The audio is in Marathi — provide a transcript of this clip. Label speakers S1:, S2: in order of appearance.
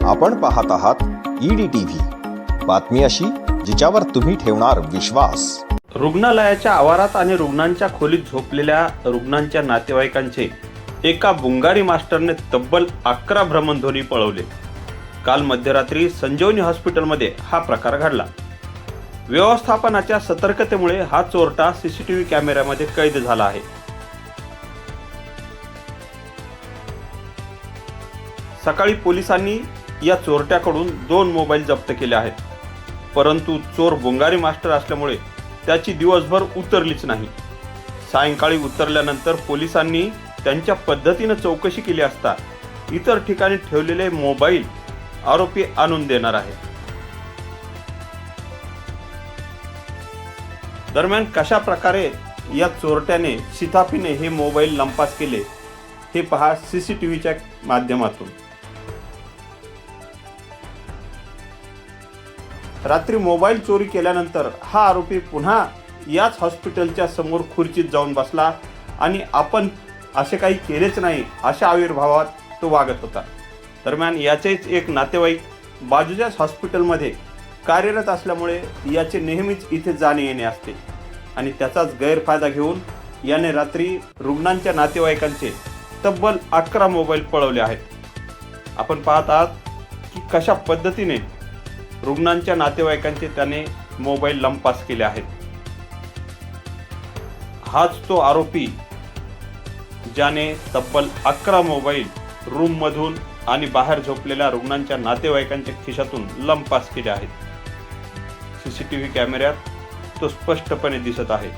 S1: आपण पाहत आहात EDTV, बातमी अशी जिच्यावर तुम्ही ठेवणार विश्वास।
S2: रुग्णालयाच्या आवारात आणि रुग्णांच्या खोलीत झोपलेल्या रुग्णांच्या नातेवाईकांचे एका बुंगारी मास्टरने तब्बल 11 भ्रमणध्वनी पळवले। काल मध्यरात्री संजीवनी हॉस्पिटलमध्ये हा प्रकार घडला। व्यवस्थापनाच्या सतर्कतेमुळे हा चोरटा सीसीटीव्ही कॅमेऱ्यामध्ये कैद झाला आहे। सकाळी पोलिसांनी या चोरट्याकडून 2 मोबाईल जप्त केले आहेत, परंतु चोर बुंगारी मास्टर असल्यामुळे त्याची दिवसभर उतरलीच नाही। सायंकाळी उतरल्यानंतर पोलिसांनी त्यांच्या पद्धतीने चौकशी केली असता इतर ठिकाणी ठेवलेले मोबाईल आरोपी आणून देणार आहे। दरम्यान कशा प्रकारे या चोरट्याने शिताफीने हे मोबाईल लंपास केले हे पहा सीसीटीव्हीच्या माध्यमातून। रात्री मोबाईल चोरी केल्यानंतर हा आरोपी पुन्हा याच हॉस्पिटलच्या समोर खुर्चीत जाऊन बसला आणि आपण असे काही केलेच नाही अशा आविर्भावात तो वागत होता। दरम्यान याचेच एक नातेवाईक बाजूच्याच हॉस्पिटलमध्ये कार्यरत असल्यामुळे याचे नेहमीच इथे जाणे येणे असते आणि त्याचाच गैरफायदा घेऊन याने रात्री रुग्णांच्या नातेवाईकांचे तब्बल 11 मोबाईल पळवले आहेत। आपण पाहत आहात की कशा पद्धतीने रुग्णांच्या नातेवाईकांचे त्याने मोबाईल लंपास केले आहेत। हाच तो आरोपी ज्याने तब्बल 11 मोबाईल रूम मधून आणि बाहेर झोपलेल्या रुग्णांच्या नातेवाईकांच्या खिशातून लंपास केले आहेत। सीसीटीव्ही कॅमेऱ्यात तो स्पष्टपणे दिसत आहे।